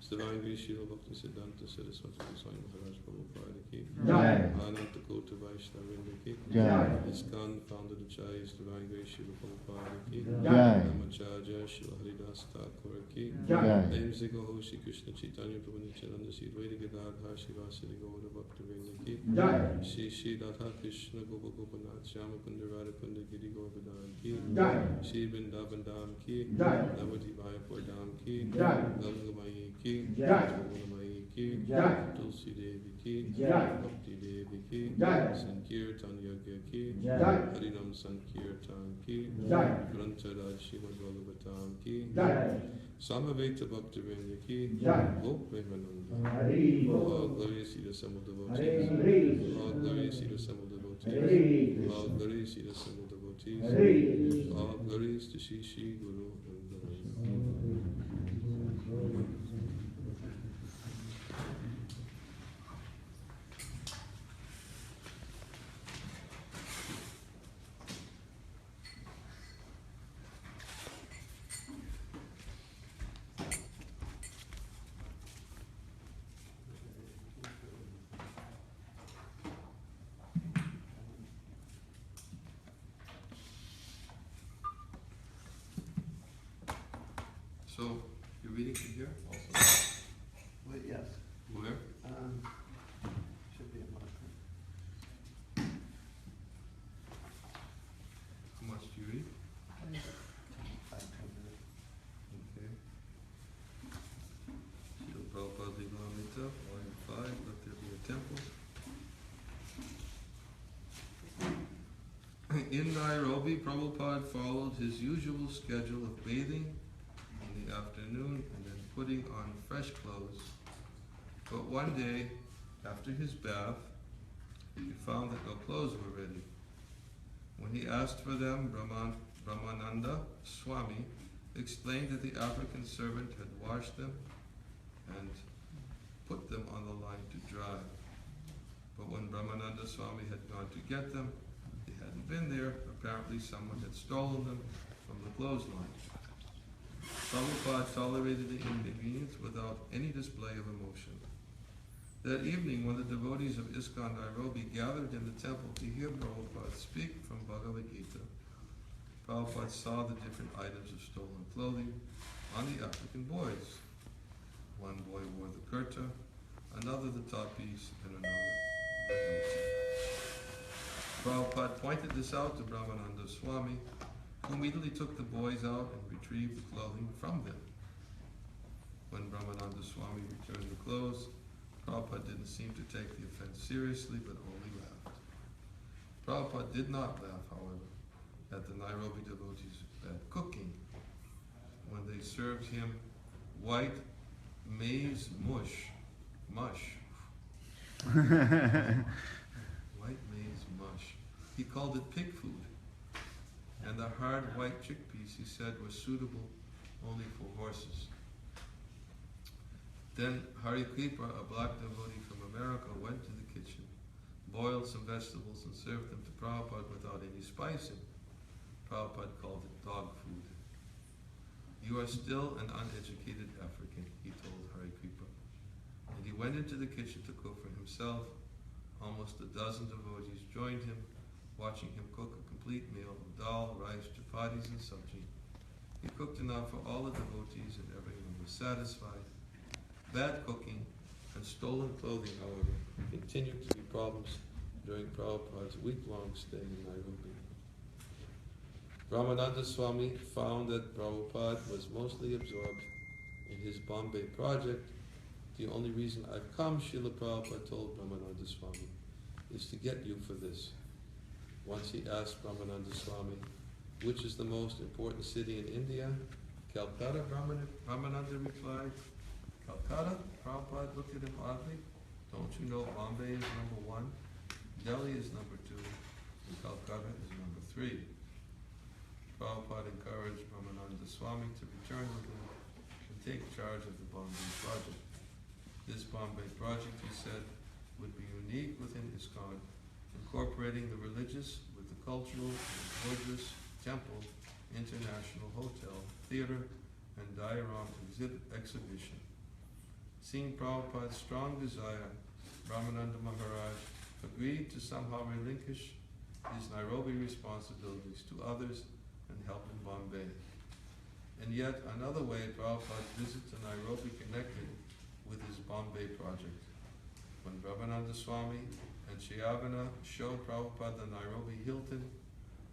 Divine Grace, Śrī-śuka Saraswati Gosvāmī Maharaj Prabhupada ki, Ananta Kota Vaishnava ki, ISKCON founder the Chais, Divine Grace, Śrīla Prabhupada ki, Yamarāja, Śrīla Haridas Thakur ki, Aimse Goho Shri Krishna Chaitanya Prabhu Nityananda Sri Advaita Gadadhar Shri Vāsudevokta-kāriṇaḥ ki, Shri Radha Krishna Gopa Gopanath Shama Kunda Radha Kunda Giri Govardhan ki, Shri Vrindavan Dham ki, Navati Mayapur Dham ki, Gangamayi ki, Jagannath ki, Tulsi Devi ki, Bhakti Devi ki, Sankirtan Yagya ki, Harinam Sankirtan ki, Grantharaj Śrīmad Bhagavatam ki, Samaveta Bhaktivinoda ki, Gop Megha-nirhrādayā. All glorious to the assembled devotees. All glorious to the assembled devotees. All glorious to the assembled devotees. All glorious to Shri Shri Guru and So, you're reading from here also? Well, yes. Where? Should be a marker. How much do you read? 500. Okay. Srila Prabhupada Lilamrita, Volume 5, Let There Be a Temple. In Nairobi, Prabhupada followed his usual schedule of bathing in the afternoon and then putting on fresh clothes. But one day, after his bath, he found that no clothes were ready. When he asked for them, Niranjana Swami explained that the African servant had washed them and put them on the line to dry. But when Niranjana Swami had gone to get them, they hadn't been there. Apparently someone had stolen them from the clothesline. Prabhupada tolerated the inconvenience without any display of emotion. That evening, when the devotees of ISKCON Nairobi gathered in the temple to hear Prabhupada speak from Bhagavad Gita, Prabhupada saw the different items of stolen clothing on the African boys. One boy wore the kurta, another the tapis, and another the dhoti. Prabhupada pointed this out to Niranjana Swami, who immediately took the boys out and retrieved the clothing from them. When Niranjana Swami returned the clothes, Prabhupada didn't seem to take the offense seriously, but only laughed. Prabhupada did not laugh, however, at the Nairobi devotees' bad cooking when they served him white maize mush. White maize mush. He called it pig food. And the hard white chickpeas, he said, were suitable only for horses. Then Hari Kripa, a black devotee from America, went to the kitchen, boiled some vegetables and served them to Prabhupada without any spicing. Prabhupada called it dog food. You are still an uneducated African, he told Hari Kripa. And he went into the kitchen to cook for himself. Almost a dozen devotees joined him, watching him cook a complete meal of dal, rice, chapatis, and sabji. He cooked enough for all the devotees and everyone was satisfied. Bad cooking and stolen clothing, however, continued to be problems during Prabhupada's week-long stay in Nairobi. Niranjana Swami found that Prabhupada was mostly absorbed in his Bombay project. The only reason I've come, Srila Prabhupada told Niranjana Swami, is to get you for this. Once he asked Niranjana Swami, which is the most important city in India? Calcutta, Niranjana replied. Calcutta? Prabhupada looked at him oddly. Don't you know Bombay is number 1, Delhi is number 2, and Calcutta is number 3. Prabhupada encouraged Niranjana Swami to return with him and take charge of the Bombay project. This Bombay project, he said, unique within ISKCON, incorporating the religious with the cultural, religious, temple, international hotel, theater, and diorama exhibition. Seeing Prabhupada's strong desire, Brahmananda Maharaj agreed to somehow relinquish his Nairobi responsibilities to others and help in Bombay. And yet another way Prabhupada's visit to Nairobi connected with his Bombay project. When Brahmananda Swami and Shriavana showed Prabhupada the Nairobi Hilton,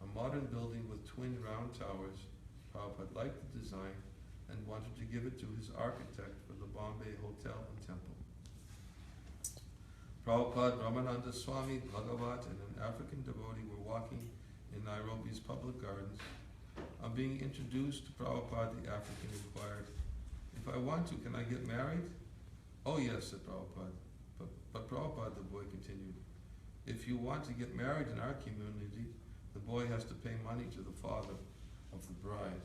a modern building with twin round towers, Prabhupada liked the design and wanted to give it to his architect for the Bombay Hotel and Temple. Prabhupada, Brahmananda Swami, Bhagavat, and an African devotee were walking in Nairobi's public gardens. On being introduced to Prabhupada, the African inquired, "If I want to, can I get married?" "Oh yes," said Prabhupada. But Prabhupada, the boy continued, "If you want to get married in our community, the boy has to pay money to the father of the bride."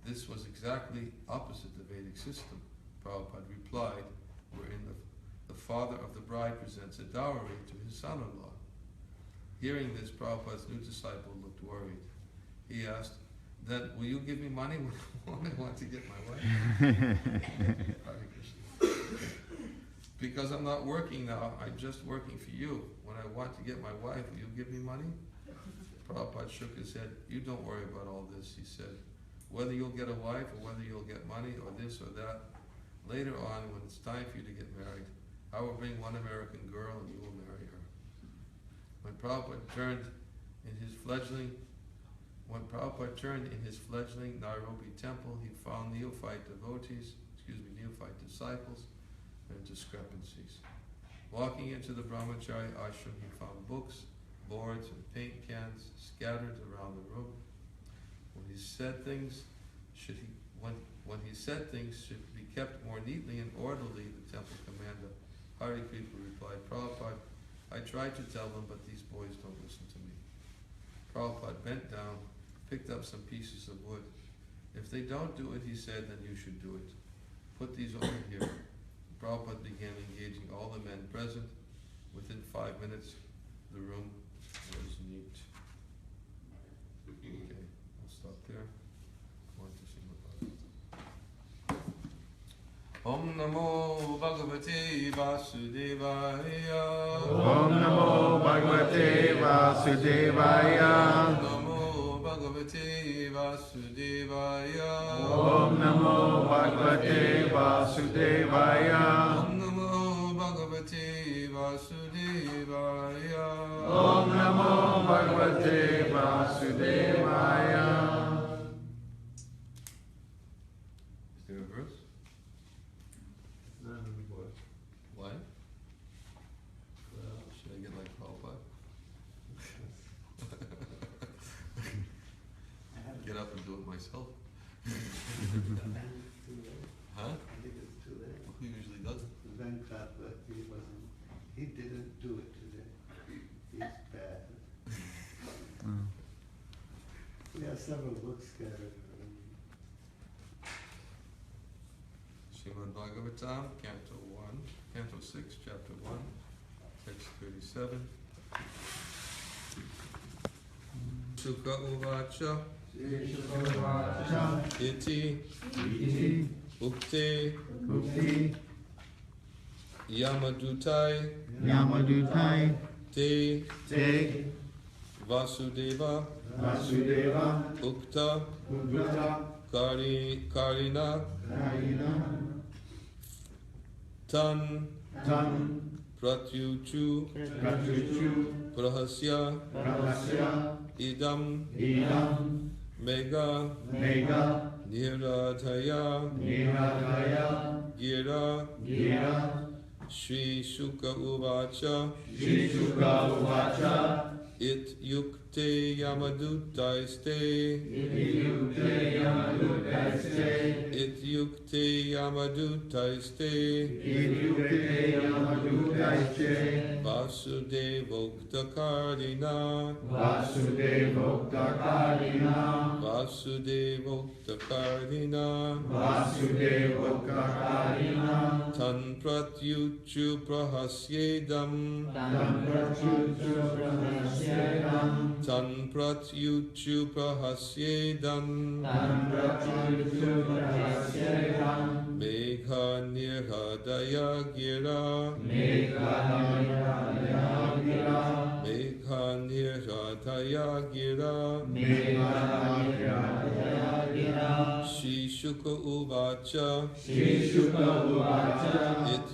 This was exactly opposite the Vedic system, Prabhupada replied, wherein the father of the bride presents a dowry to his son-in-law. Hearing this, Prabhupada's new disciple looked worried. He asked, "Then will you give me money when I want to get my wife?" Hare Krishna. "Because I'm not working now, I'm just working for you. When I want to get my wife, will you give me money?" Prabhupada shook his head. "You don't worry about all this," he said. "Whether you'll get a wife or whether you'll get money or this or that, later on when it's time for you to get married, I will bring one American girl and you will marry her." When Prabhupada turned in his fledgling Nairobi temple, he found neophyte disciples and discrepancies. Walking into the brahmachari ashram, he found books, boards, and paint cans scattered around the room. When he said things should be kept more neatly and orderly, the temple commander Hari Kripa replied, "Prabhupada, I tried to tell them, but these boys don't listen to me." Prabhupada bent down, picked up some pieces of wood. "If they don't do it," he said, "then you should do it. Put these over here." Prabhupada began engaging all the men present. Within 5 minutes, the room was neat. Okay, I'll stop there. On to Śrīmad Bhagavatam. Om Namo Bhagavate Vāsudevaya. Om Namo Bhagavate Vāsudevaya. Om Namo Bhagavate Vāsudevaya. Om Namo Bhagavate Vāsudevaya. Om Namo Bhagavate Vāsudevaya. Om Namo Bhagavate Vāsudevaya. Is there a verse? Why? Should I get like Prabhupada? Get up and do it myself? Huh? I think it's too late. Who usually does it? Venkat, but he didn't do it today. He's bad. We have several books scattered around. Śrīmad Bhagavatam, Canto 6, Chapter 1, Text 37. Śukadeva uvāca, iti, ukte, yamadūtais, te, Vāsudeva, ukte-kāriṇaḥ, tan, pratyūcuḥ, prahasyedaṁ, megha-nirhrādayā, girā, śrī-śuka uvāca, It ukte yamadūtais te. It ukte yamadūtais te. It ukte yamadūtais te. It ukte yamadūtais te. Vāsudevokta-kāriṇaḥ. Vāsudevokta-kāriṇaḥ. Vāsudevokta-kāriṇaḥ. Vāsudevokta-kāriṇaḥ. Tan pratyūcuḥ prahasyedaṁ. Tan pratyūcuḥ prahasyedaṁ. Tan pratyūcuḥ prahasyedaṁ. Tan pratyūcuḥ prahasyedaṁ. Megha-nirhrādayā girā. Megha-nirhrādayā girā. Megha-nirhrādayā girā. Megha-nirhrādayā girā. Śrī-śuka uvāca. Śrī-śuka uvāca.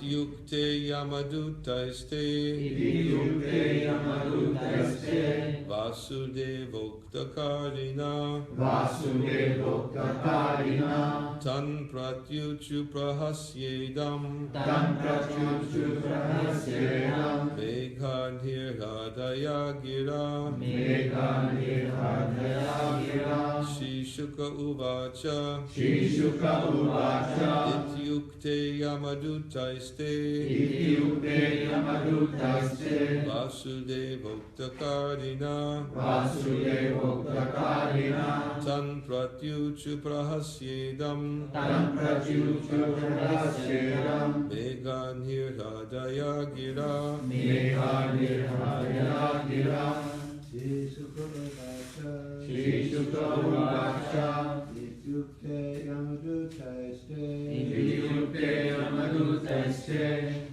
Ukte yamadūtais te. Ukte yamadūtais te. Vāsudevokta-kāriṇaḥ. Vāsudevokta-kāriṇaḥ. Tan pratyūcuḥ prahasyedaṁ. Tan pratyūcuḥ prahasyedaṁ. Megha-nirhrādayā girā. Megha-nirhrādayā girā. Śrī-śuka uvāca. Śrī-śuka uvāca. Ukte yamadūtais te. Ukte yamadūtais te. Vāsudevokta-kāriṇaḥ. Vāsudevokta-kāriṇaḥ. Tan pratyūcuḥ prahasyedaṁ. Tan pratyūcuḥ prahasyedaṁ. Megha-nirhrādayā girā. Megha-nirhrādayā girā. Śrī-śuka uvāca. Śrī-śuka uvāca. Ukte yamadūtais te. Ukte yamadūtais te.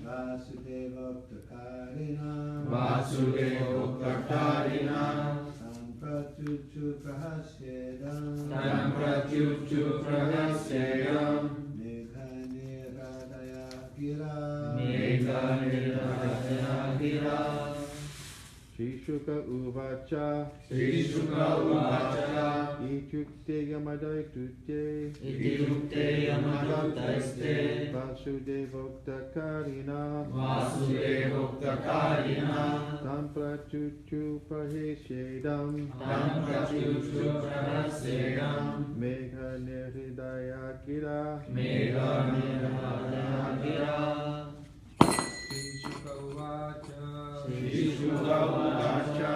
Vāsudevokta-kāriṇaḥ. Vāsudevokta-kāriṇaḥ. Tam pratyūcuḥ prahasyedaṁ. Tam pratyūcuḥ prahasyedaṁ. Megha-nirhrādayā girā. Megha-nirhrādayā girā. Śrī-śuka uvāca. Śrī-śuka uvāca. Ukte yamadūtais te. Ukte yamadūtais te. Vāsudevokta-kāriṇaḥ. Vāsudevokta-kāriṇaḥ. Tam pratyūcuḥ prahasyedaṁ. Tam pratyūcuḥ prahasyedaṁ. Megha-nirhrādayā girā. Megha-nirhrādayā girā. Śrī-śuka uvāca. Śrī-śuka uvāca.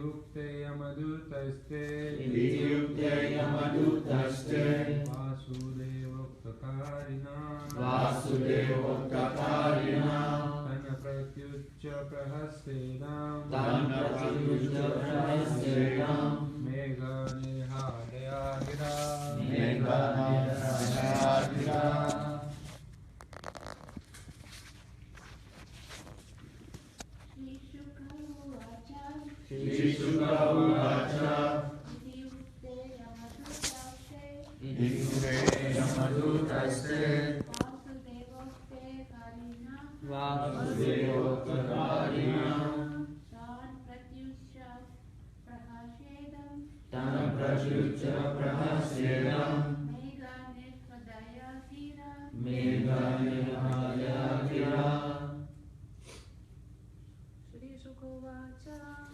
Ukte yamadūtais te. Ukte yamadūtais te. Vāsudevokta-kāriṇaḥ. Vāsudevokta-kāriṇaḥ. Tan pratyūcuḥ prahasyedaṁ. Tan pratyūcuḥ prahasyedaṁ. Megha-nirhrādayā girā. Megha-nirhrādayā girā. Śrī-śuka uvāca. Ukte yamadūtais te. Vāsudevokta-kāriṇaḥ. Tan pratyūcuḥ prahasyedaṁ. Megha-nirhrādayā girā.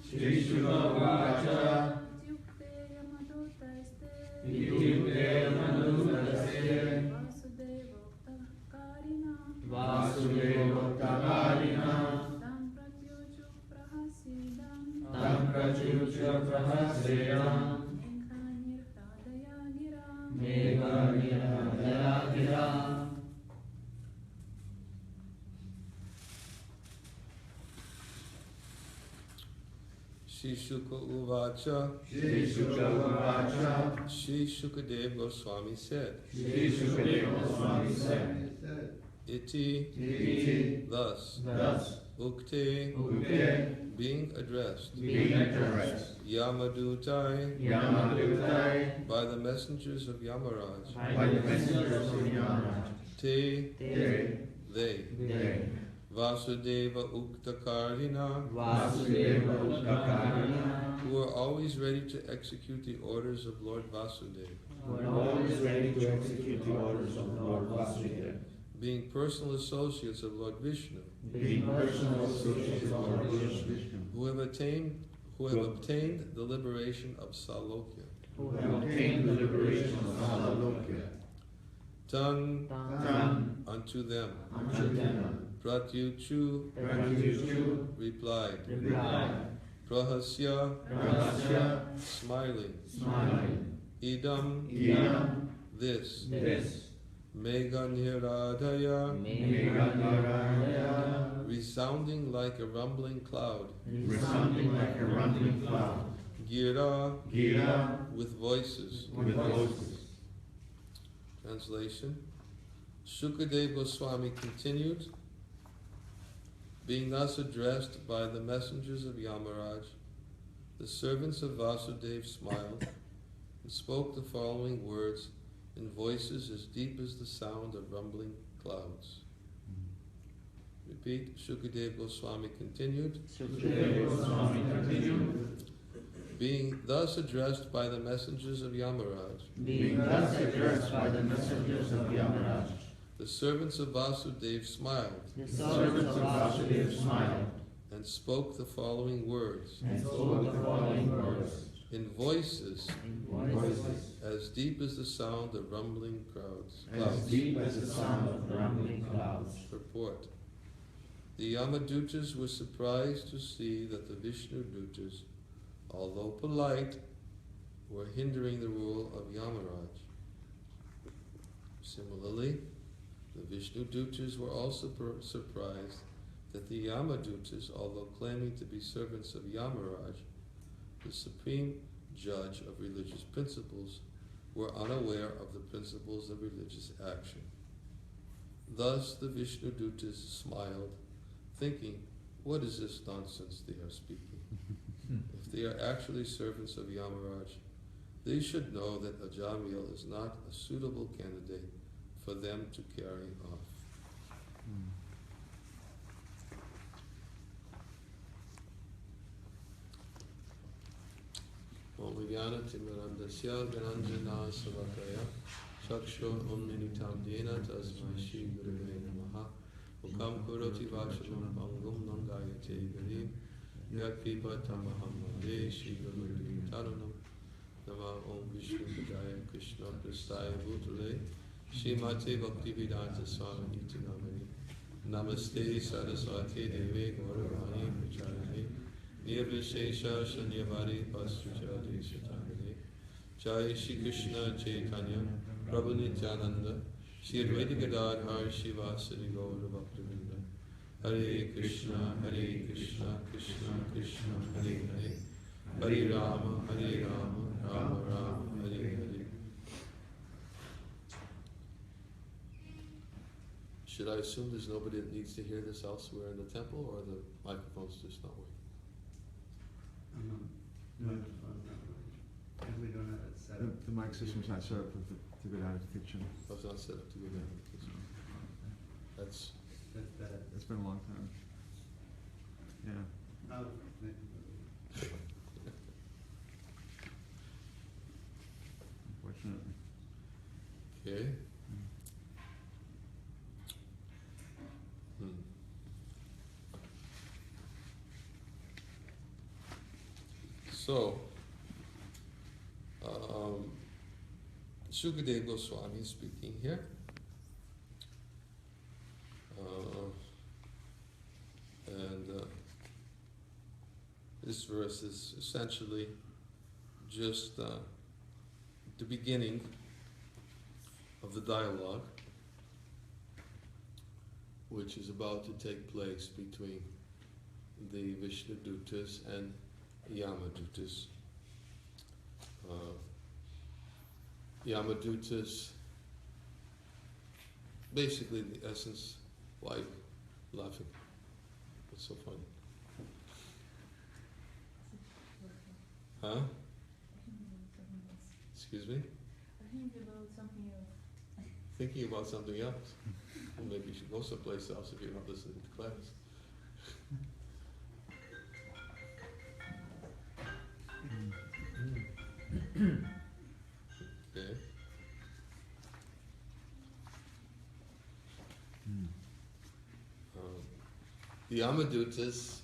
Śrī-śuka uvāca. Ukte yamadūtais te. Vāsudevokta-kāriṇaḥ. Tam pratyūcuḥ prahasyedaṁ. Megha-nirhrādayā girā. Śrī-śuka uvāca. Śrī-śuka uvāca. Śrī Śukadeva Gosvāmī said. Śrī-śukadeva Gosvāmī said. Iti. Thus. Ukte. Being addressed. Yamadūtai. By the messengers of Yamarāja. Te. They. Vāsudeva ukte-kāriṇaḥ. Who are always ready to execute the orders of Lord Vāsudeva. Being personal associates of Lord Viṣṇu. Who who have obtained the liberation of Salokya. who have obtained the liberation of Salokya. Tan Tan unto them. unto them. Pratyūcuḥ replied. Prahasyedaṁ Smiling. smiling. Idam this. Megha-nirhrādayā Megha-nirhrādayā resounding like a rumbling cloud. resounding like a rumbling cloud. Girā with voices. Translation. Śukadeva Gosvāmī continued, being thus addressed by the messengers of Yamarāja, the servants of Vāsudeva smiled and spoke the following words in voices as deep as the sound of rumbling clouds. Repeat. Śukadeva Gosvāmī continued, being thus addressed by the messengers of Yamarāja, the servants of Vāsudeva smiled and spoke the following words in voices as deep as the sound of rumbling clouds. Purport. The Yamadūtas were surprised to see that the Viṣṇudūtas, although polite, were hindering the rule of Yamarāja. Similarly, the Viṣṇudūtas were also surprised that the Yamadūtas, although claiming to be servants of Yamarāja, the supreme judge of religious principles, were unaware of the principles of religious action. Thus the Viṣṇudūtas smiled, thinking, what is this nonsense they are speaking? If they are actually servants of Yamarāja, they should know that Ajāmila is not a suitable candidate for them to carry off. Om Vijnana Timirandasya Niranjana Swami Chaksho Umminitam Dena Tasmai Shri Gurave Namaha Ukam Kuroti Vāchanam Pangum Nandayate Garim Yakripa Tamaham Vande Shri Guru Taranam Nama Om Viṣṇudūtas Krishna Prastaya Bhutale Śrīmate Bhaktivedanta Swami Iti Namani Namaste Saraswati Deve Gauravani Pracharane Nirvishesha Shanyavadi Pastuchadi Shatagane Jai Shri Krishna Chaitanya Prabhu Nityananda Shri Advaita Gadadhar Shivasari Gaura Bhaktivinoda Hare Krishna Krishna Krishna Hare Hare Hare Rama Rama Rama Hare Hare. Should I assume there's nobody that needs to hear this elsewhere in the temple, or the microphone's just not working? No, because we don't have it set up. The mic system's not set up to get out of the kitchen. I was not set up to go down the kitchen. That's That's bad. It's been a long time. Yeah. Oh, Unfortunately. okay. So, Śukadeva Gosvāmī speaking here. This verse is essentially just the beginning of the dialogue, which is about to take place between the Viṣṇudūtas and Yamadūtas. Yamadūtas, basically the essence, why laughing? It's so funny. Huh? Excuse me? Thinking about something else. Thinking about something else? Well, maybe you should go someplace else if you're not listening to class. Okay. The Yamadūtas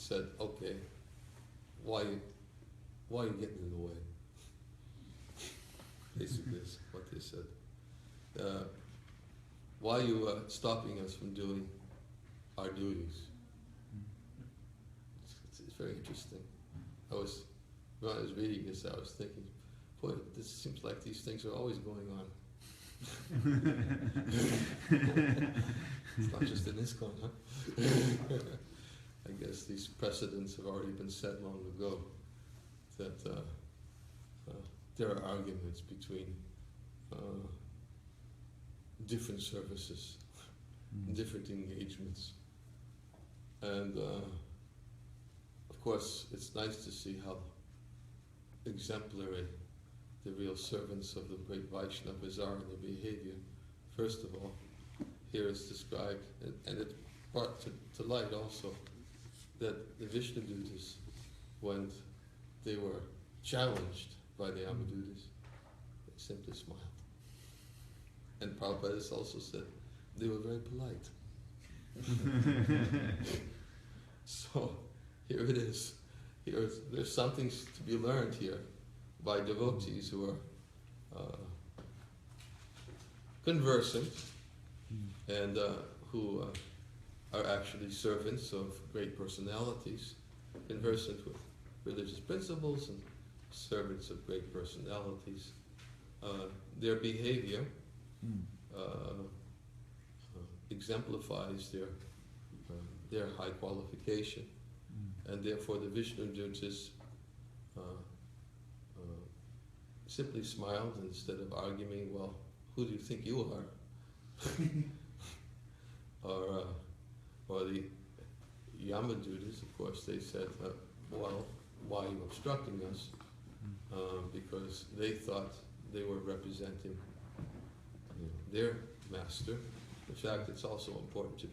said, okay, why are you getting in the way? Basically, is what they said. Why are you stopping us from doing our duties? It's very interesting. When I was reading this, I was thinking, boy, this seems like these things are always going on. It's not just in ISKCON, huh? I guess these precedents have already been set long ago, that there are arguments between different services, different engagements. And of course, it's nice to see how exemplary the real servants of the great Vaishnavas are in their behavior. First of all, here is described, and it brought to light also, that the Viṣṇudūtas, when they were challenged by the Yamadūtas, they simply smiled. And Prabhupada has also said they were very polite. So here it is. There's something to be learned here by devotees who are conversant and who are actually servants of great personalities, conversant with religious principles and servants of great personalities. Their behavior exemplifies their high qualification, and therefore the Viṣṇudūtas simply smiled instead of arguing, well, who do you think you are? Or the Yamadūtas, of course, they said, well, why are you obstructing us? Because they thought they were representing their master. In fact, it's also important to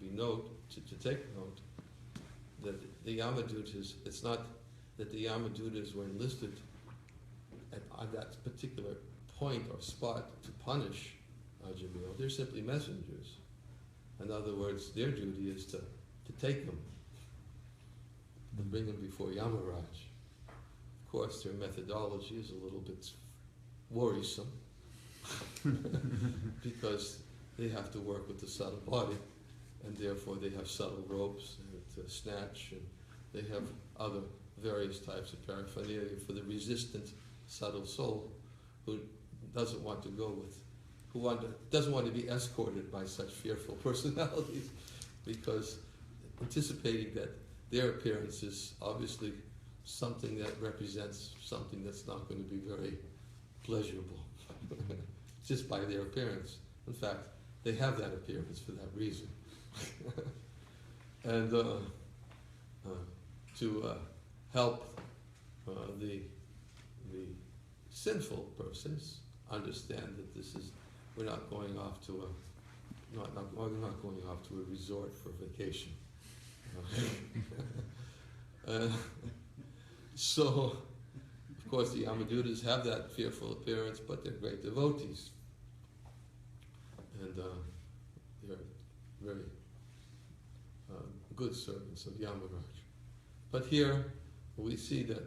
take note that the Yamadūtas, it's not that the Yamadūtas were enlisted at that particular point or spot to punish Ajāmila. They're simply messengers. In other words, their duty is to take them, to bring them before Yamarāja. Of course, their methodology is a little bit worrisome because they have to work with the subtle body, and therefore they have subtle ropes to snatch, and they have other various types of paraphernalia for the resistant subtle soul who doesn't want to go with, doesn't want to be escorted by such fearful personalities, because anticipating that their appearance is obviously something that represents something that's not going to be very pleasurable, just by their appearance. In fact, they have that appearance for that reason. And to help the sinful persons understand that we're not going off to a resort for vacation. So, of course, the Yamadūtas have that fearful appearance, but they're great devotees. And they're very good servants of Yamarāja. But here we see that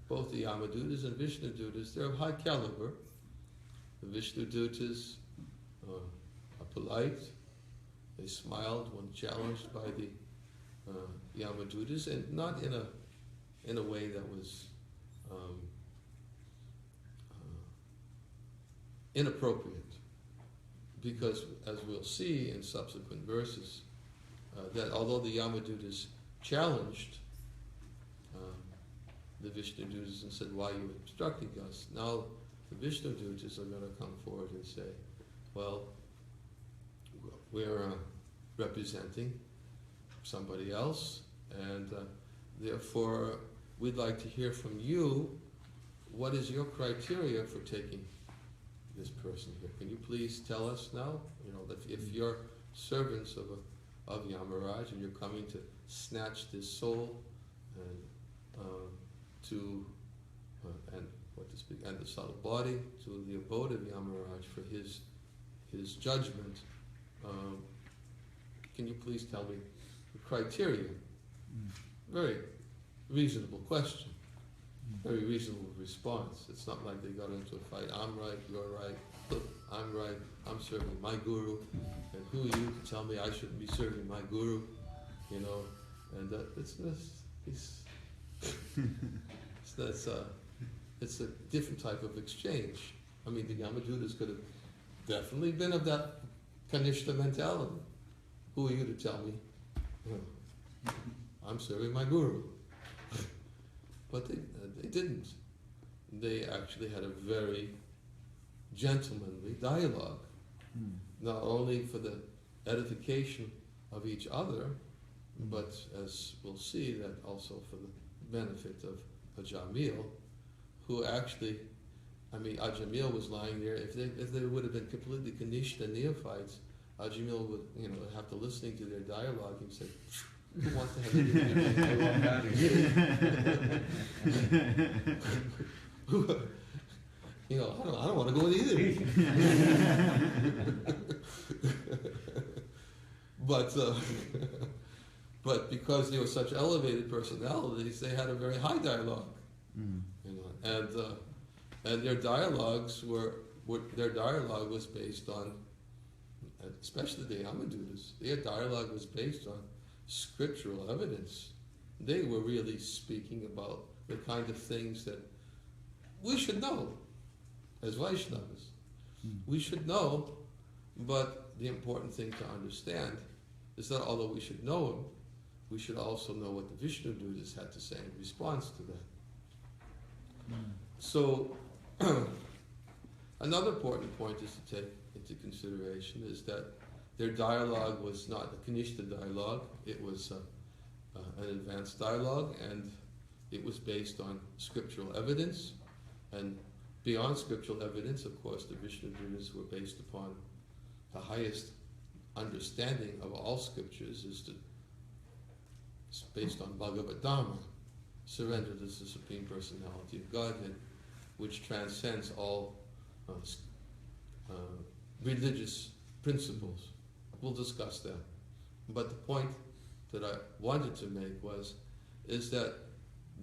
both the Yamadūtas and Viṣṇudūtas, they're of high caliber. The Viṣṇudūtas are polite. They smiled when challenged by the Yamadūtas, and not in a way that was inappropriate. Because, as we'll see in subsequent verses, that although the Yamadūtas challenged the Viṣṇudūtas and said, why are you obstructing us? Now the Viṣṇudūtas are going to come forward and say, well, we're representing somebody else, and therefore we'd like to hear from you, what is your criteria for taking this person here? Can you please tell us now? That if you're servants of Yamarāja and you're coming to snatch this soul and the subtle body to the abode of Yamarāja for his judgment, can you please tell me the criteria? very reasonable question, very reasonable response. It's not like they got into a fight. I'm right, you're right. Look, I'm right. I'm serving my guru, and who are you to tell me I shouldn't be serving my guru? You know, and it's a different type of exchange. I mean, the Yamadūtas could have definitely been of that Kanishta mentality. Who are you to tell me? I'm serving my guru. But they didn't. They actually had a very gentlemanly dialogue, not only for the edification of each other, but as we'll see, that also for the benefit of Ajāmila, who actually, I mean, Ajāmila was lying there. If they would have been completely Kanishta neophytes, Ajāmila would, after listening to their dialogue, he'd say, "Who wants to have anything to do?" I don't want to go in either. But because they were such elevated personalities, they had a very high dialogue. And their dialogues their dialogue was based on, especially the Yamadūtas, their dialogue was based on scriptural evidence. They were really speaking about the kind of things that we should know as Vaishnavas. We should know, but the important thing to understand is that although we should know him, we should also know what the Viṣṇudūtas had to say in response to that. So, another important point is to take into consideration is that their dialogue was not a Kanishta dialogue, it was an advanced dialogue, and it was based on scriptural evidence. And beyond scriptural evidence, of course, the Viṣṇudūtas were based upon the highest understanding of all scriptures it's based on Bhagavad Dhamma, surrender to the Supreme Personality of Godhead, which transcends all religious principles. We'll discuss that. But the point that I wanted to make is that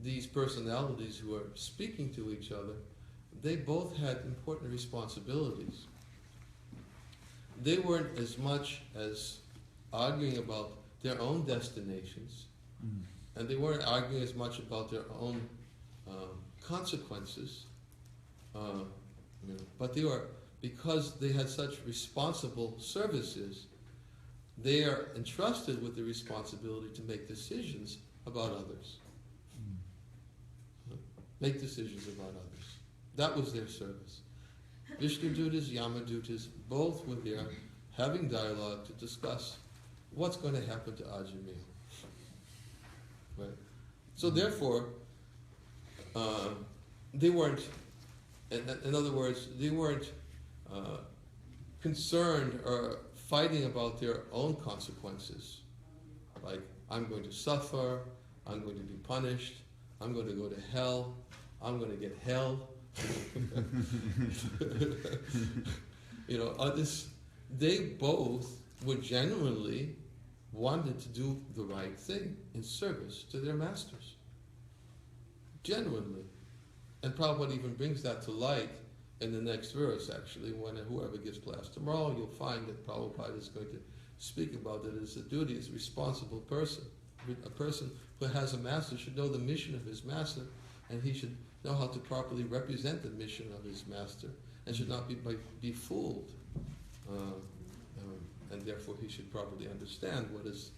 these personalities who are speaking to each other, they both had important responsibilities. They weren't as much as arguing about their own destinations, and they weren't arguing as much about their own consequences, but they were, because they had such responsible services, they are entrusted with the responsibility to make decisions about others. Make decisions about others. That was their service. Viṣṇudūtas, Yamadūtas, both were there having dialogue to discuss what's going to happen to Ajāmila. Right? So therefore, they weren't, in other words, they weren't concerned or fighting about their own consequences. Like, I'm going to suffer, I'm going to be punished, I'm going to go to hell, I'm going to get hell. They both were genuinely wanted to do the right thing in service to their masters. Genuinely. And Prabhupada even brings that to light in the next verse, actually, when whoever gives class tomorrow, you'll find that Prabhupada is going to speak about it as a duty, as a responsible person. A person who has a master should know the mission of his master, and he should know how to properly represent the mission of his master, and should not be fooled. And therefore he should properly understand what is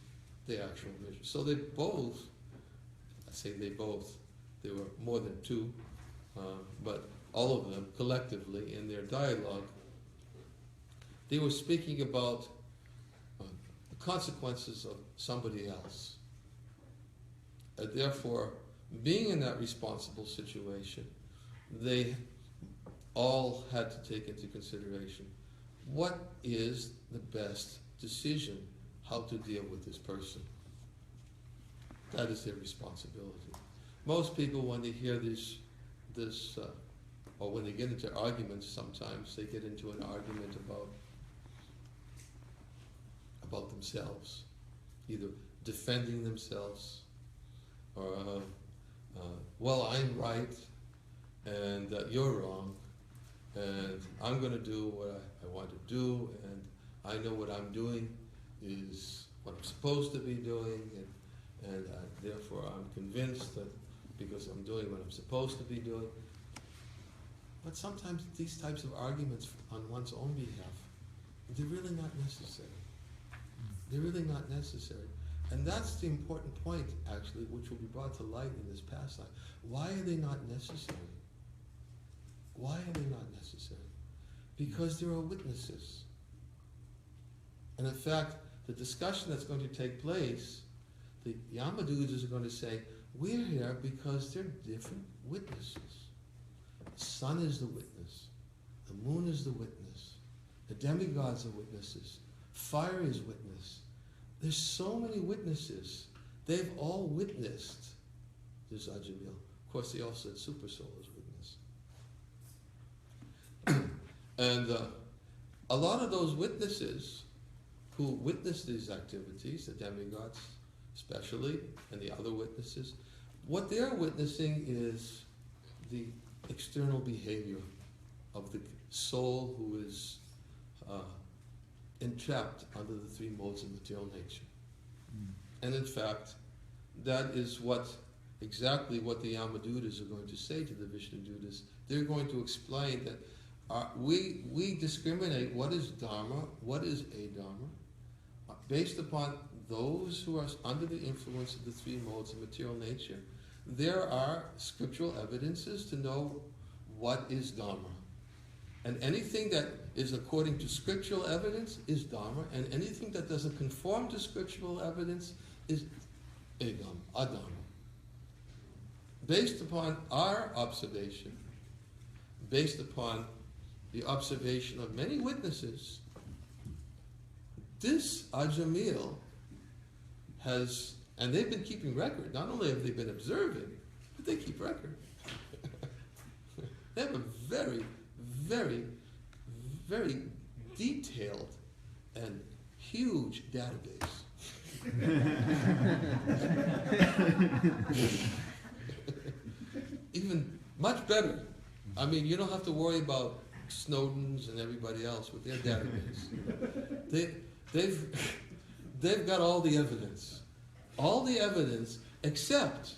the actual mission. So they both, I say they both, there were more than two, but all of them collectively in their dialogue, they were speaking about the consequences of somebody else. And therefore, being in that responsible situation, they all had to take into consideration what is the best decision, how to deal with this person. That is their responsibility. Most people, when they hear this, or when they get into arguments, sometimes they get into an argument about themselves, either defending themselves, or well, I'm right and you're wrong, and I'm going to do what I want to do, and I know what I'm doing is what I'm supposed to be doing, and therefore I'm convinced that because I'm doing what I'm supposed to be doing. But sometimes these types of arguments on one's own behalf, they're really not necessary. They're really not necessary. And that's the important point, actually, which will be brought to light in this pastime. Why are they not necessary? Why are they not necessary? Because there are witnesses. And in fact, the discussion that's going to take place, the Yamadūtas are going to say, we're here because they're different witnesses. The sun is the witness. The moon is the witness. The demigods are witnesses. Fire is witness. There's so many witnesses. They've all witnessed this Ajāmila. Of course, they also said Super Soul is witness. And a lot of those witnesses who witnessed these activities, the demigods especially, and the other witnesses, what they're witnessing is the external behavior of the soul who is entrapped under the three modes of material nature. And in fact, that is exactly what the Yamadūtas are going to say to the Viṣṇudūtas. They're going to explain that we discriminate what is Dharma, what is Adharma, based upon those who are under the influence of the three modes of material nature. There are scriptural evidences to know what is Dharma. And anything that is according to scriptural evidence is Dharma, and anything that doesn't conform to scriptural evidence is Adharma. Based upon our observation, based upon the observation of many witnesses, this Ajāmila has, and they've been keeping record. Not only have they been observing, but they keep record. They have a very, very, very detailed and huge database. Even much better. I mean, you don't have to worry about Snowden's and everybody else with their database. They've got all the evidence. All the evidence except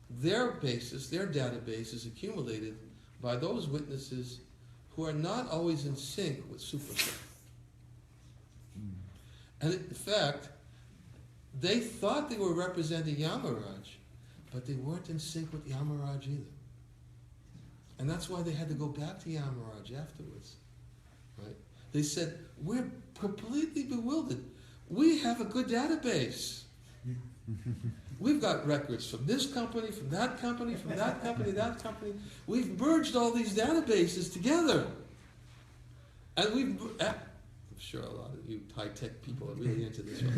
their basis, their database is accumulated by those witnesses who are not always in sync with Super Soul. And in fact, they thought they were representing Yamarāja, but they weren't in sync with Yamarāja either. And that's why they had to go back to Yamarāja afterwards. Right? They said, we're completely bewildered. We have a good database. We've got records from this company, from that company, from that company, that company. We've merged all these databases together. And I'm sure a lot of you high-tech people are really into this one.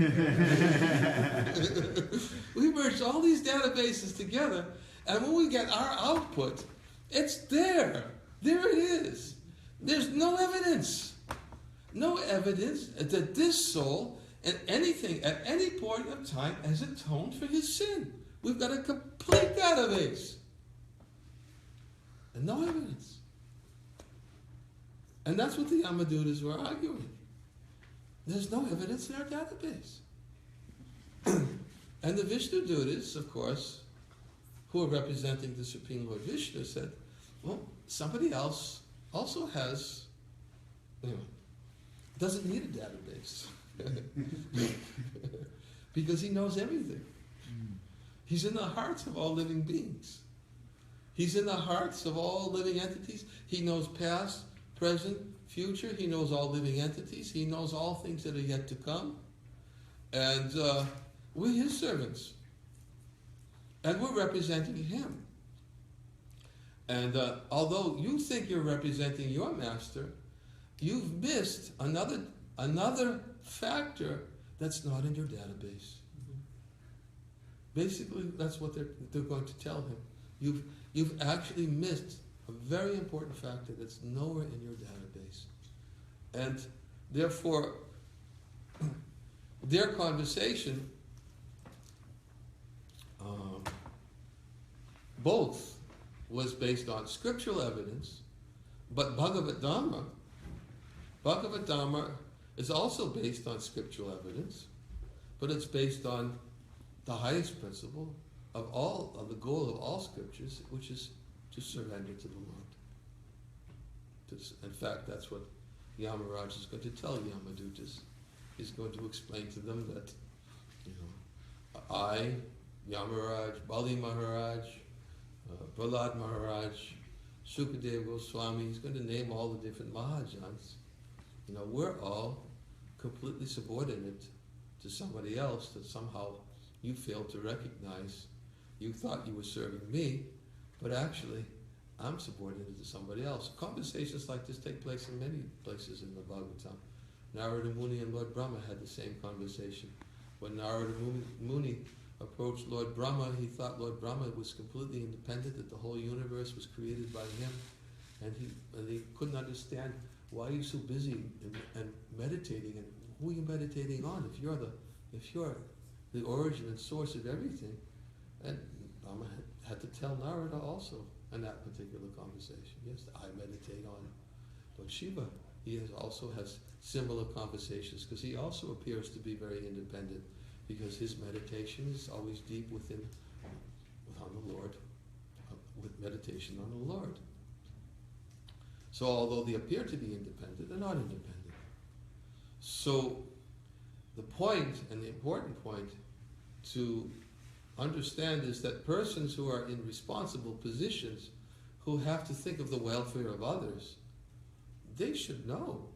We merged all these databases together, and when we get our output, it's there. There it is. There's no evidence. No evidence that this soul and anything at any point of time has atoned for his sin. We've got a complete database. And no evidence. And that's what the Yamadūtas were arguing. There's no evidence in our database. And the Viṣṇudūtas, of course, who are representing the Supreme Lord Vishnu, said, well, somebody else also has, doesn't need a database. Because he knows everything. He's in the hearts of all living beings. He's in the hearts of all living entities. He knows past, present, future. He knows all living entities. He knows all things that are yet to come. And we're his servants. And we're representing him. And although you think you're representing your master, you've missed another factor that's not in your database. Basically, that's what they're going to tell him. You've actually missed a very important factor that's nowhere in your database. And therefore, their conversation both was based on scriptural evidence, but Bhagavad-dhamma is also based on scriptural evidence, but it's based on the highest principle of the goal of all scriptures, which is to surrender to the Lord. In fact, that's what Yamarāja is going to tell Yamadūtas. He's going to explain to them that, I, Yamarāja, Bali Maharaj, Prahlād Maharaj, Śukadeva Gosvāmī, he's going to name all the different Mahajans. We're all completely subordinate to somebody else that somehow you failed to recognize. You thought you were serving me, but actually I'm subordinate to somebody else. Conversations like this take place in many places in the Bhagavatam. Narada Muni and Lord Brahma had the same conversation. When Narada Muni approached Lord Brahma, he thought Lord Brahma was completely independent, that the whole universe was created by him, and he couldn't understand, why are you so busy and meditating, and who are you meditating on if you're the origin and source of everything? And Brahma had to tell Narada also in that particular conversation. Yes, I meditate on Lord Shiva. He also has similar conversations, because he also appears to be very independent, because his meditation is always deep on the Lord, with meditation on the Lord. So although they appear to be independent, they're not independent. So the point, and the important point to understand, is that persons who are in responsible positions, who have to think of the welfare of others, they should know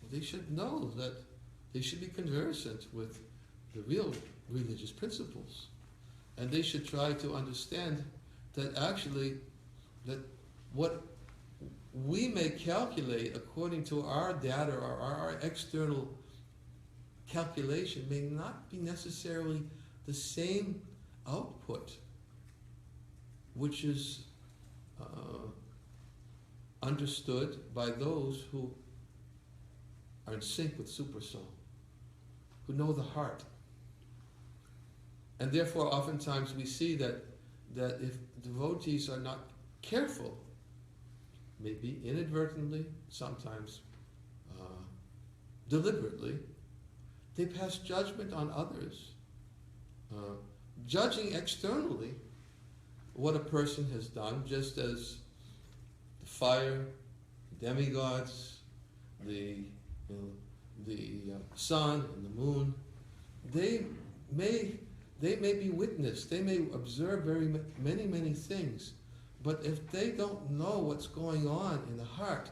that they should be conversant with the real religious principles. And they should try to understand that actually, that what we may calculate according to our data or our external calculation may not be necessarily the same output which is understood by those who are in sync with Supersoul, who know the heart. And therefore, oftentimes we see that if devotees are not careful, maybe inadvertently, sometimes deliberately, they pass judgment on others, judging externally what a person has done, just as the fire, the demigods, the sun and the moon, they may be witnessed, they may observe many things, but if they don't know what's going on in the heart,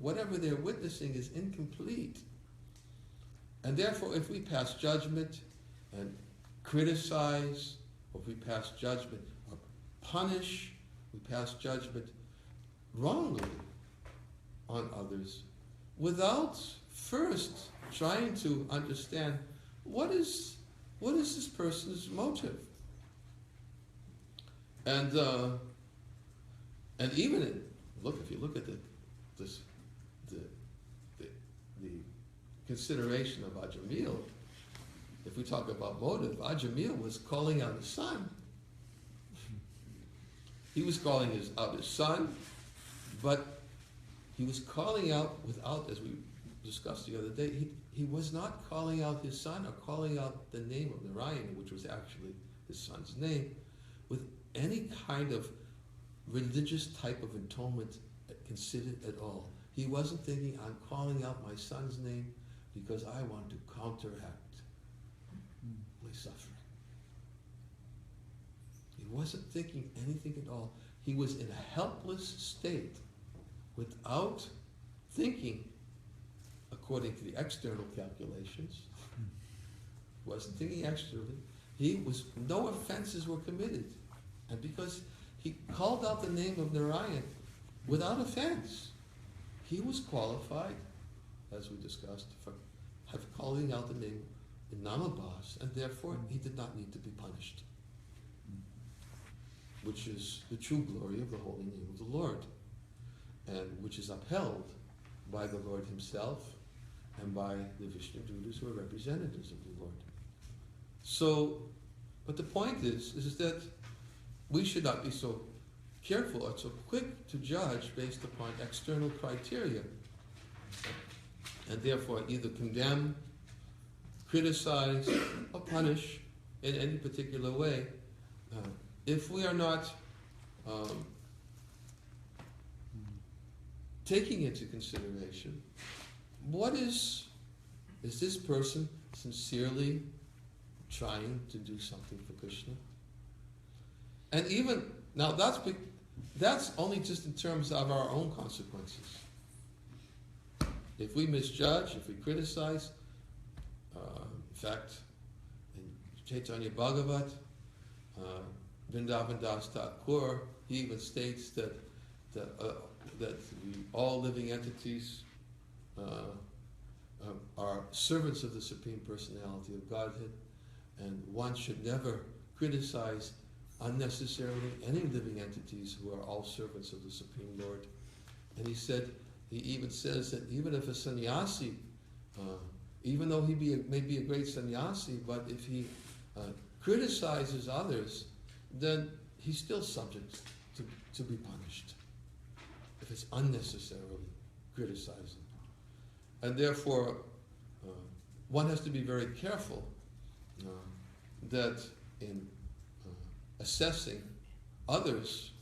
whatever they're witnessing is incomplete. And therefore, if we pass judgment and criticize, or if we pass judgment or punish, we pass judgment wrongly on others, without first trying to understand what is this person's motive. And even if you look at the consideration of Ajāmila, if we talk about motive, Ajāmila was calling out his son. He was calling out his son, but he was calling out without, as we discussed the other day, he was not calling out his son or calling out the name of Narayana, which was actually his son's name, with any kind of religious type of atonement considered at all. He wasn't thinking, I'm calling out my son's name because I want to counteract my suffering. He wasn't thinking anything at all. He was in a helpless state without thinking according to the external calculations. He wasn't thinking externally. No offenses were committed. And because he called out the name of Narayan without offense, he was qualified, as we discussed, for calling out the name in Namabhas, and therefore he did not need to be punished, which is the true glory of the holy name of the Lord, and which is upheld by the Lord himself and by the Viṣṇudūtas, who are representatives of the Lord. So But the point is that we should not be so careful or so quick to judge based upon external criteria, and therefore either condemn, criticize, or punish in any particular way, if we are not taking into consideration what is this person sincerely trying to do something for Krishna? And even now, that's only just in terms of our own consequences. If we misjudge, if we criticize, in fact, in Chaitanya Bhagavat, Vrindavan Das Thakur, he even states that all living entities are servants of the Supreme Personality of Godhead, and one should never criticize unnecessarily any living entities who are all servants of the Supreme Lord. And he even says that even if a sannyasi, even though he may be a great sannyasi, but if he criticizes others, then he's still subject to be punished if it's unnecessarily criticizing. And therefore, one has to be very careful that in assessing others,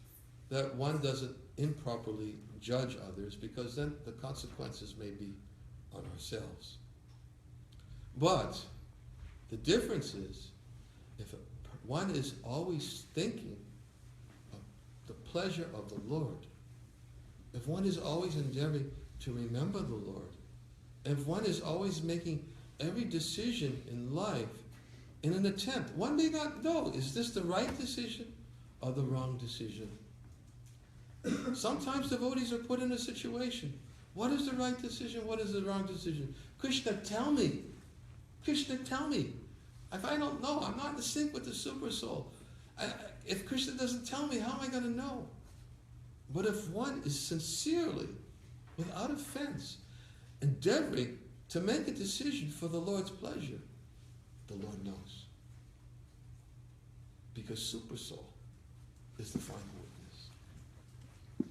that one doesn't improperly judge others, because then the consequences may be on ourselves. But the difference is, if one is always thinking of the pleasure of the Lord, if one is always endeavoring to remember the Lord, if one is always making every decision in life in an attempt, one may not know, is this the right decision or the wrong decision? Sometimes devotees are put in a situation. What is the right decision? What is the wrong decision? Krishna, tell me. Krishna, tell me. If I don't know, I'm not in sync with the Super Soul. If Krishna doesn't tell me, how am I going to know? But if one is sincerely, without offense, endeavoring to make a decision for the Lord's pleasure, the Lord knows. Because Super Soul is the final witness.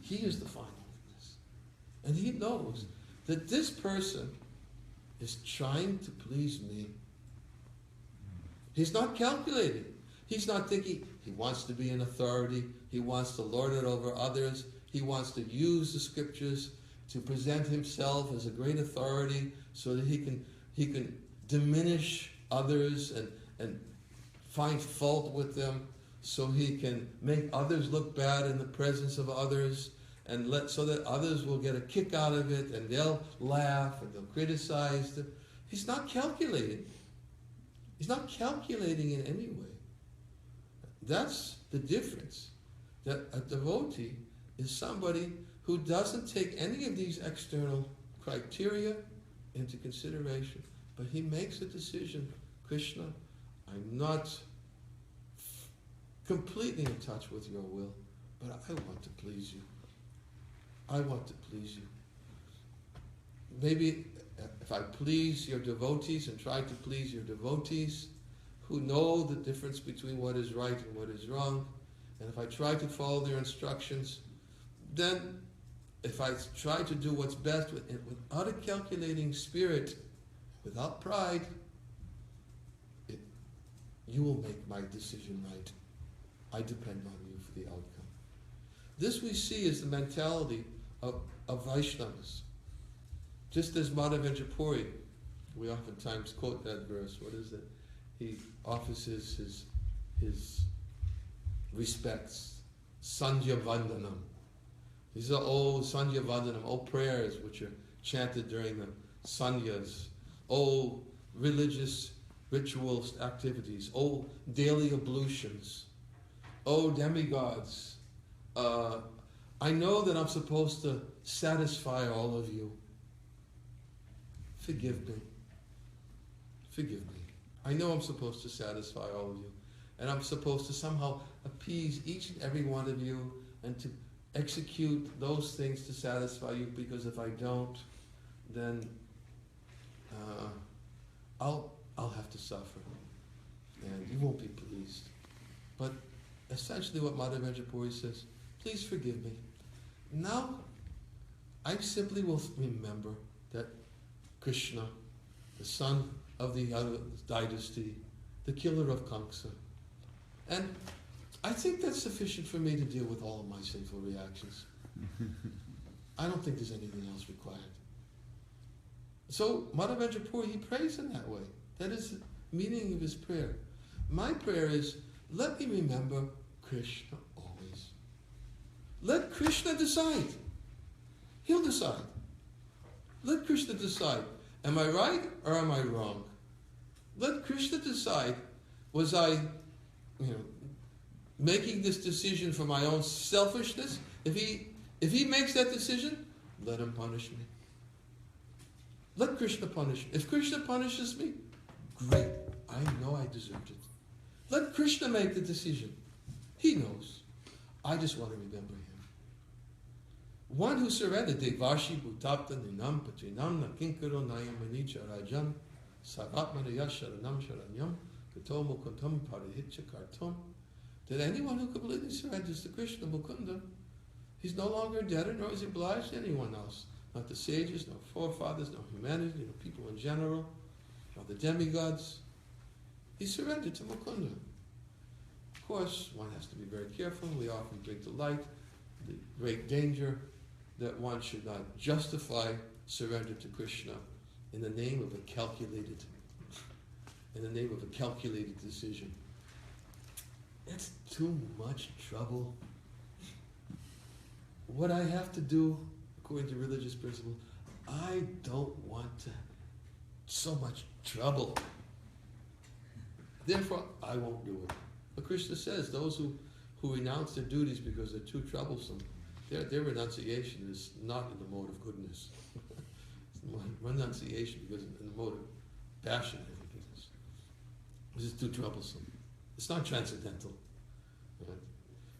He is the final witness. And he knows that this person is trying to please me. He's not calculating. He's not thinking he wants to be an authority. He wants to lord it over others. He wants to use the scriptures to present himself as a great authority so that he can diminish others and find fault with them, so he can make others look bad in the presence of others, and so that others will get a kick out of it, and they'll laugh and they'll criticize them. He's not calculating. He's not calculating in any way. That's the difference. That a devotee is somebody who doesn't take any of these external criteria into consideration, but he makes a decision. Krishna, I'm not completely in touch with your will, but I want to please you. I want to please you. Maybe if I please your devotees and try to please your devotees who know the difference between what is right and what is wrong, and if I try to follow their instructions, then if I try to do what's best without a calculating spirit, without pride, you will make my decision right. I depend on you for the outcome. This we see as the mentality of Vaishnavas. Just as Madhavendra Puri, we oftentimes quote that verse. What is it? He offers his respects. Sandhya Vandanam. These are old Sandhya Vandanam, old prayers which are chanted during the Sandhyas, old religious rituals, activities, old daily ablutions, old demigods. I know that I'm supposed to satisfy all of you. Forgive me. Forgive me. I know I'm supposed to satisfy all of you. And I'm supposed to somehow appease each and every one of you and to execute those things to satisfy you, because if I don't, then I'll have to suffer. and you won't be pleased. But essentially what Madhavendra Puri says, please forgive me. Now, I simply will remember that Krishna, the son of the dynasty, the killer of Kamsa. And I think that's sufficient for me to deal with all of my sinful reactions. I don't think there's anything else required. So Madhavendra Puri, he prays in that way. That is the meaning of his prayer. My prayer is, let me remember Krishna always. Let Krishna decide. He'll decide. Let Krishna decide. Am I right or am I wrong? Let Krishna decide. Was I, making this decision for my own selfishness? If he makes that decision, let him punish me. Let Krishna punish me. If Krishna punishes me, great. I know I deserved it. Let Krishna make the decision. He knows. I just want to remember him. One who surrendered, Devashi Bhutapta Ninam Patrinam Nakinkaro Nayamanicha Rajan Saratmanaya Sharanam Sharanyam Katomo Kuntam Parihitcha Kartam. That anyone who completely surrenders to Krishna Mukunda, he's no longer a debtor, nor is he obliged to anyone else. Not the sages, no forefathers, no humanity, no people in general, nor the demigods. He surrendered to Mukunda. Of course, one has to be very careful. We often bring to light the great danger that one should not justify surrender to Krishna in the name of a calculated decision. It's too much trouble. What I have to do, according to religious principle, I don't want so much trouble. Therefore, I won't do it. But Krishna says those who renounce their duties because they're too troublesome, their renunciation is not in the mode of goodness. It's renunciation because in the mode of passion and goodness. This is too troublesome. It's not transcendental. Right?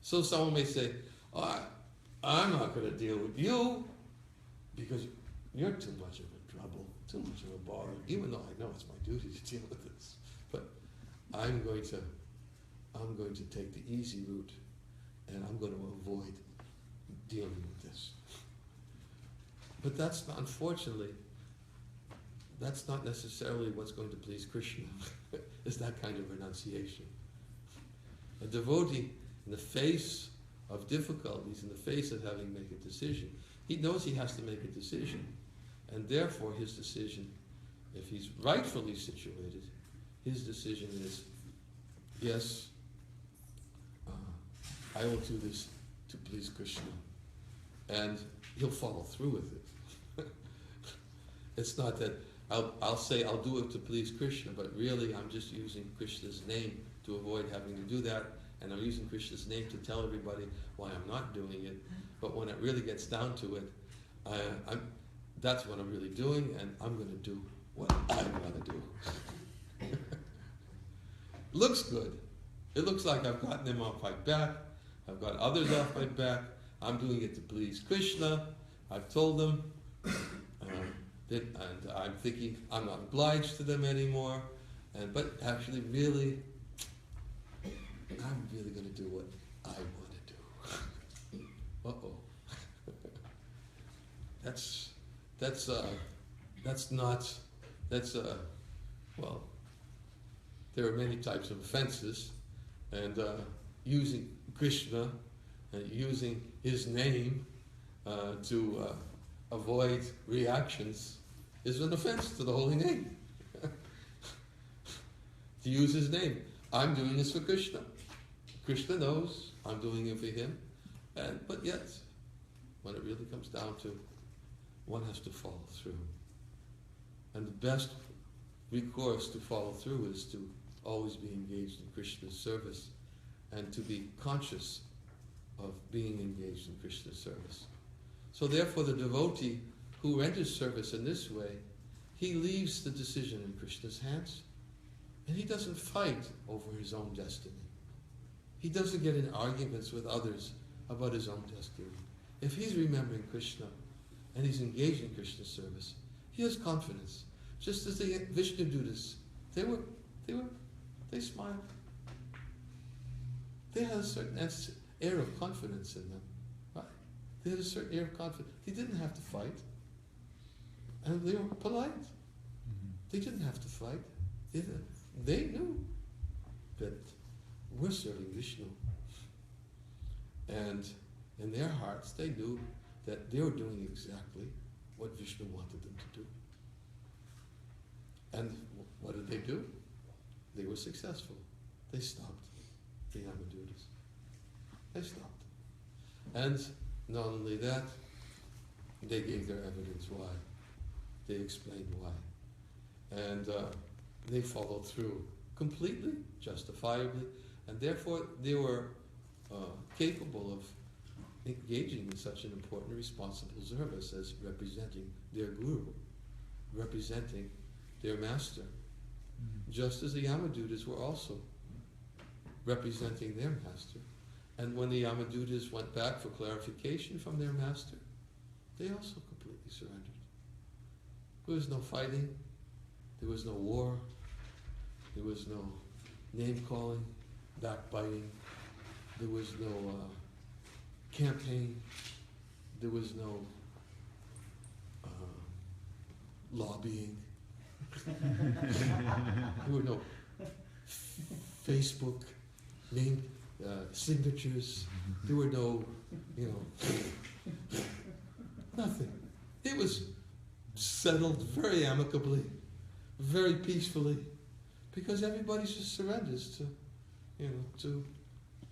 So someone may say, I'm not going to deal with you because you're too much of a trouble, too much of a bother, even though I know it's my duty to deal with this. But I'm going to take the easy route, and I'm going to avoid dealing with this. But that's not, unfortunately, that's not necessarily what's going to please Krishna. Is that kind of renunciation. A devotee, in the face of difficulties, in the face of having to make a decision, he knows he has to make a decision, and therefore his decision, if he's rightfully situated, his decision is, yes, I will do this to please Krishna, and he'll follow through with it. It's not that I'll say I'll do it to please Krishna, but really I'm just using Krishna's name to avoid having to do that, and I'm using Krishna's name to tell everybody why I'm not doing it. But when it really gets down to it, that's what I'm really doing, and I'm going to do what I want to do. Looks good. It looks like I've gotten them off my back. I've got others off my back. I'm doing it to please Krishna. I've told them, and I'm thinking I'm not obliged to them anymore. But actually, really, I'm really going to do what I want to do. Well, there are many types of offenses, and using Krishna and using his name to avoid reactions is an offense to the holy name. To use his name. I'm doing this for Krishna. Krishna knows I'm doing it for him. But yet, when it really comes down to, one has to follow through. And the best recourse to follow through is to always be engaged in Krishna's service and to be conscious of being engaged in Krishna's service. So therefore the devotee who renders service in this way, he leaves the decision in Krishna's hands, and he doesn't fight over his own destiny. He doesn't get in arguments with others about his own destiny. If he's remembering Krishna and he's engaged in Krishna's service, he has confidence. Just as the Viṣṇudūtas, they They smiled. They had a certain air of confidence in them, right? They had a certain air of confidence. They didn't have to fight, and they were polite. They didn't have to fight. They knew that we're serving Vishnu. And in their hearts, they knew that they were doing exactly what Vishnu wanted them to do. And what did they do? They were successful. They stopped the Yamadūtas. They stopped. And not only that, they gave their evidence why. They explained why. And they followed through completely, justifiably, and therefore they were capable of engaging in such an important, responsible service as representing their guru, representing their master, just as the Yamadūtas were also representing their master. And when the Yamadūtas went back for clarification from their master, they also completely surrendered. There was no fighting, there was no war, there was no name-calling, backbiting, there was no campaign, there was no lobbying, there were no Facebook name signatures, there were no, nothing. It was settled very amicably, very peacefully, because everybody just surrenders to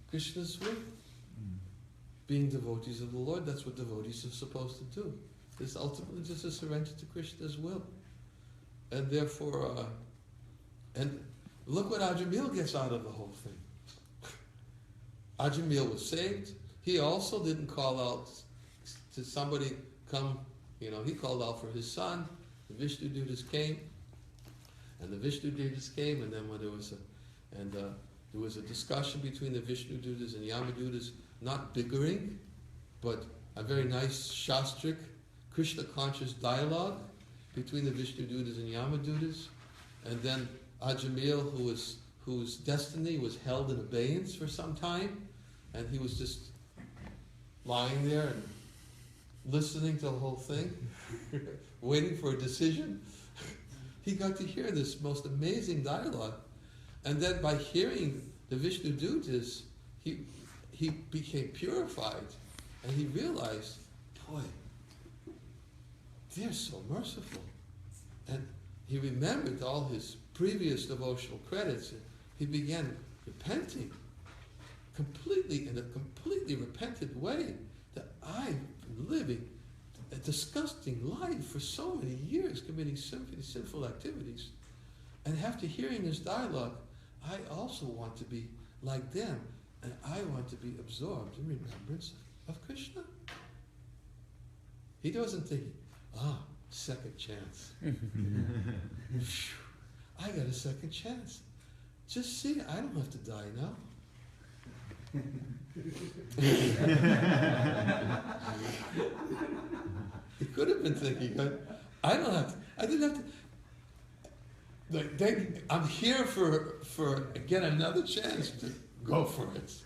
Krishna's will. Being devotees of the Lord, that's what devotees are supposed to do. It's ultimately just a surrender to Krishna's will. And therefore, and look what Ajāmila gets out of the whole thing. Ajāmila was saved. He also didn't call out to somebody come, he called out for his son. The Viṣṇudūtas came. And the Viṣṇudūtas came, and then when there was a discussion between the Viṣṇudūtas and Yamadūtas, not bickering, but a very nice shastric, Krishna-conscious dialogue between the Viṣṇudūtas and Yamadūtas. And then Ajāmila, whose destiny was held in abeyance for some time, and he was just lying there and listening to the whole thing, waiting for a decision. He got to hear this most amazing dialogue. And then by hearing the Viṣṇudūtas, he became purified, and he realized, boy, they're so merciful. And he remembered all his previous devotional credits, and he began repenting completely, in a completely repentant way, that I've been living a disgusting life for so many years, committing sinful activities. And after hearing this dialogue, I also want to be like them, and I want to be absorbed in remembrance of Krishna. He wasn't thinking, second chance. I got a second chance. Just see, I don't have to die now. He could have been thinking, I didn't have to. I'm here for again another chance to go for it.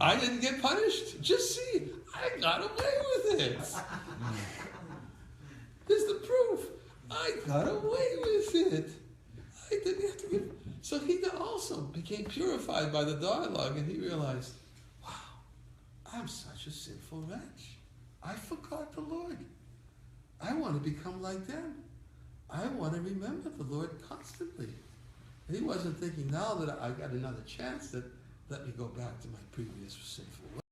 I didn't get punished. Just see, I got away with it. There's the proof. I got away with it. I didn't have to get. So he also became purified by the dialogue, and he realized, wow, I'm such a sinful wretch. I forgot the Lord. I want to become like them. I want to remember the Lord constantly. And he wasn't thinking, now that I got another chance, that let me go back to my previous sinful way.